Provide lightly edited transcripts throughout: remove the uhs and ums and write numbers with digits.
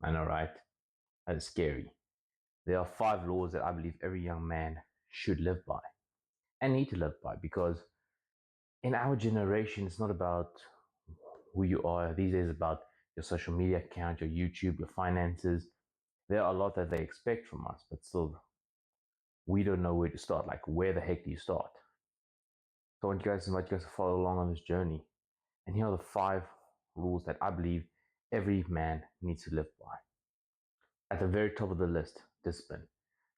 I know, right? That is scary. There are 5 laws that I believe every young man should live by and need to live by because in our generation, it's not about who you are. These days, it's about your social media account, your YouTube, your finances. There are a lot that they expect from us, but still, we don't know where to start. Like, where the heck do you start? So I want you guys to invite you guys to follow along on this journey. And here are the 5 rules that I believe every man needs to live by. At the very top of the list, discipline.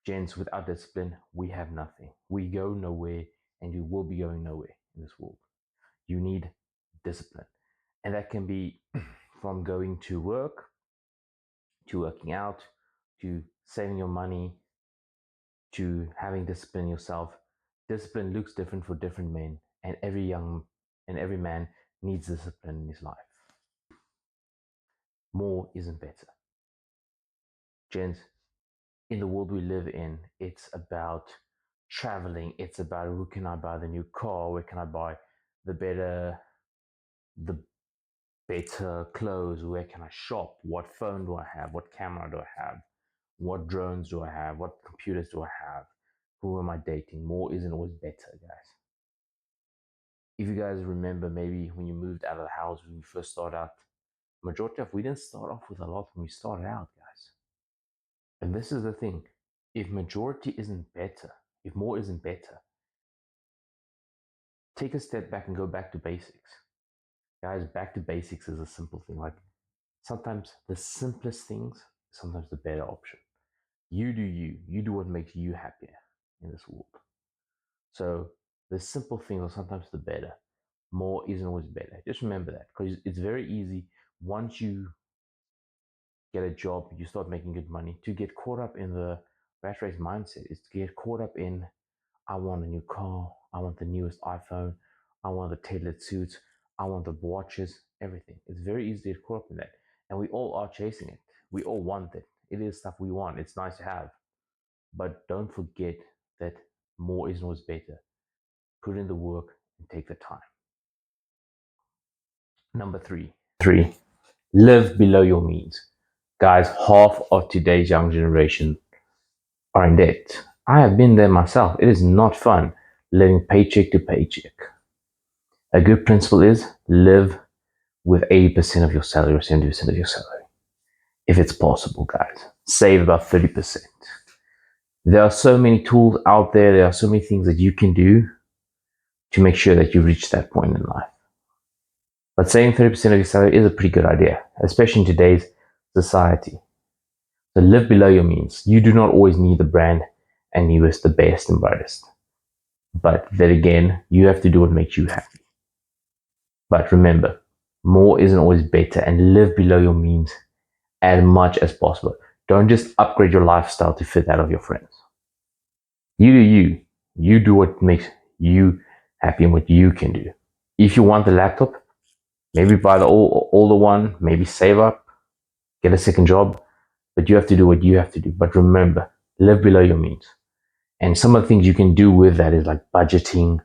Gents, without discipline, we have nothing. We go nowhere and you will be going nowhere in this world. You need discipline. And that can be from going to work, to working out, to saving your money, to having discipline yourself. Discipline looks different for different men, and every man needs discipline in his life. More isn't better. Gents, in the world we live in, it's about traveling. It's about who can I buy the new car, where can I buy the the better clothes, where can I shop, what phone do I have, what camera do I have, what drones do I have, what computers do I have, who am I dating. More isn't always better, guys. If you guys remember, maybe when you moved out of the house when you first started out, majority of we didn't start off with a lot when we started out, guys. And this is the thing: if majority isn't better, if more isn't better, take a step back and go back to basics, guys. Back to basics is a simple thing. Like, sometimes the simplest things, sometimes the better option. You do you. You do what makes you happier in this world. So the simple things are sometimes the better. More isn't always better. Just remember that, because it's very easy once you get a job, you start making good money, to get caught up in the rat race mindset. Is to get caught up in, I want a new car, I want the newest iPhone, I want the tailored suits, I want the watches, everything. It's very easy to get caught up in that. And we all are chasing it. We all want it. It is stuff we want. It's nice to have. But don't forget that more isn't always better. Put in the work and take the time. Number three, live below your means. Guys, half of today's young generation are in debt. I have been there myself. It is not fun living paycheck to paycheck. A good principle is live with 80% of your salary or 70% of your salary. If it's possible, guys, save about 30%. There are so many tools out there. There are so many things that you can do to make sure that you reach that point in life. But saving 30% of your salary is a pretty good idea, especially in today's society. So live below your means. You do not always need the brand and newest, the best and brightest. But then again, you have to do what makes you happy. But remember, more isn't always better, and live below your means as much as possible. Don't just upgrade your lifestyle to fit that of your friends. You do you. You do what makes you happy and what you can do. If you want the laptop, maybe buy the older one, maybe save up, get a second job, but you have to do what you have to do. But remember, live below your means. And some of the things you can do with that is like budgeting,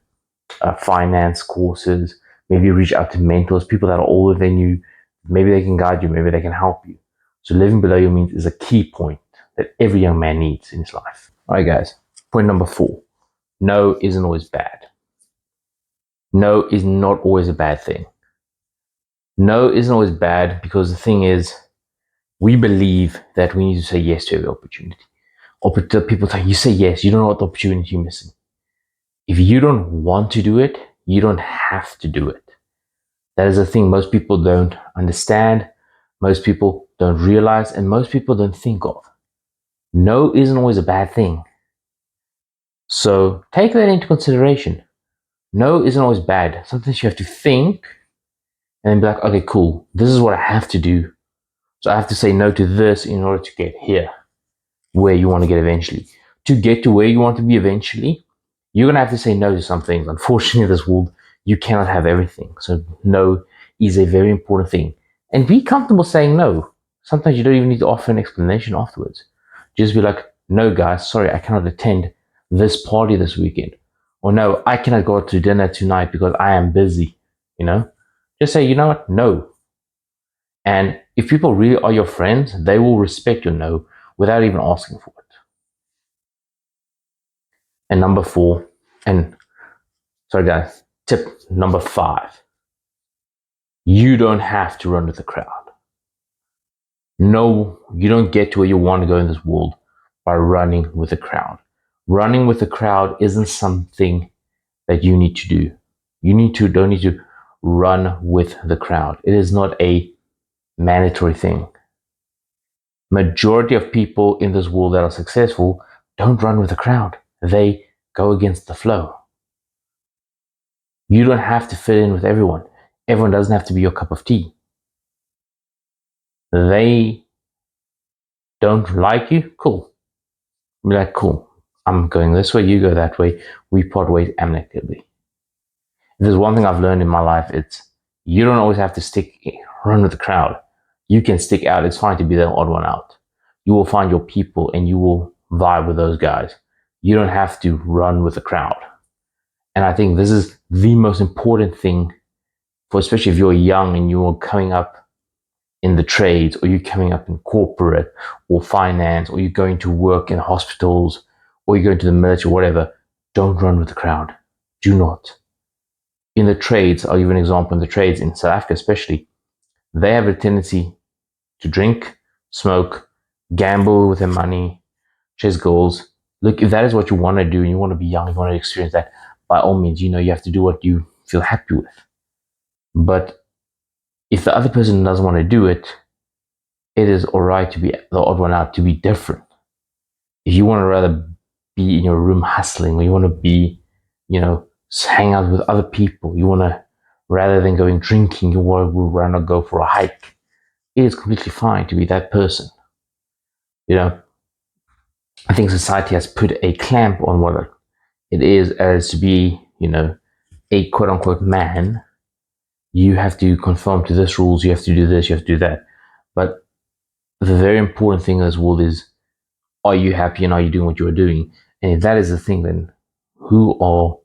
finance courses, maybe reach out to mentors, people that are older than you. Maybe they can guide you, maybe they can help you. So living below your means is a key point that every young man needs in his life. All right, guys. Point number 4. No isn't always bad. No is not always a bad thing. No isn't always bad because the thing is, we believe that we need to say yes to every opportunity. People tell you say yes, you don't know what opportunity you're missing. If you don't want to do it, you don't have to do it. That is a thing most people don't understand, most people don't realize, and most people don't think of. No isn't always a bad thing. So take that into consideration. No isn't always bad. Sometimes you have to think and then be like, okay, cool, this is what I have to do. So I have to say no to this in order to get here, where you want to get eventually. To get to where you want to be eventually, you're going to have to say no to some things. Unfortunately, in this world, you cannot have everything. So no is a very important thing. And be comfortable saying no. Sometimes you don't even need to offer an explanation afterwards. Just be like, no, guys, sorry, I cannot attend this party this weekend. Or no, I cannot go out to dinner tonight because I am busy. Just say, you know what? No. And if people really are your friends, they will respect your no without even asking for it. And number 4, and sorry guys, tip number 5, you don't have to run with the crowd. No, you don't get to where you want to go in this world by running with the crowd. Running with the crowd isn't something that you need to do. Don't need to run with the crowd. It is not a mandatory thing. Majority of people in this world that are successful don't run with the crowd. They go against the flow. You don't have to fit in with everyone. Everyone doesn't have to be your cup of tea. They don't like you, cool. Be like, cool. I'm going this way, you go that way. We part ways amicably. If there's one thing I've learned in my life, it's you don't always have to run with the crowd. You can stick out. It's fine to be the odd one out. You will find your people and you will vibe with those guys. You don't have to run with the crowd. And I think this is the most important thing for, especially if you're young and you're coming up in the trades, or you're coming up in corporate or finance, or you're going to work in hospitals, or you're going to the military, whatever. Don't run with the crowd. Do not. In the trades, I'll give you an example. In the trades in South Africa especially, they have a tendency to drink, smoke, gamble with their money, chase goals. Look, if that is what you want to do and you want to be young, you want to experience that, by all means, you have to do what you feel happy with. But if the other person doesn't want to do it, it is all right to be the odd one out, to be different. If you want to rather be in your room hustling, or you want to be, hang out with other people, you want to, rather than going drinking, you want to rather go for a hike, it is completely fine to be that person. I think society has put a clamp on what it is as to be, a quote unquote man. You have to conform to this rules, you have to do this, you have to do that. But the very important thing in this world is, are you happy and are you doing what you're doing? And if that is the thing, then who are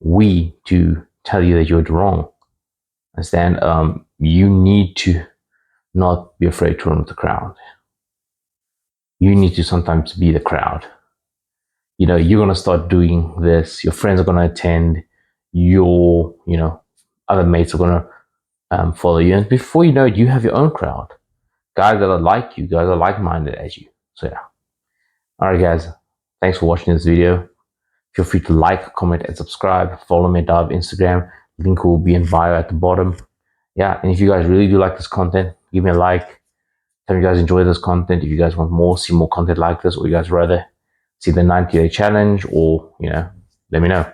we to tell you that you're wrong? Understand? You need to not be afraid to run with the crowd. You need to sometimes be the crowd. You're going to start doing this. Your friends are going to attend. Your, other mates are going to follow you. And before you know it, you have your own crowd. Guys that are like you, guys that are like-minded as you. So yeah. All right, guys. Thanks for watching this video. Feel free to like, comment, and subscribe. Follow me at Instagram. Link will be in bio at the bottom. Yeah, and if you guys really do like this content, give me a like. Tell me you guys enjoy this content. If you guys want see more content like this, or you guys rather see the 90-day challenge, or, let me know.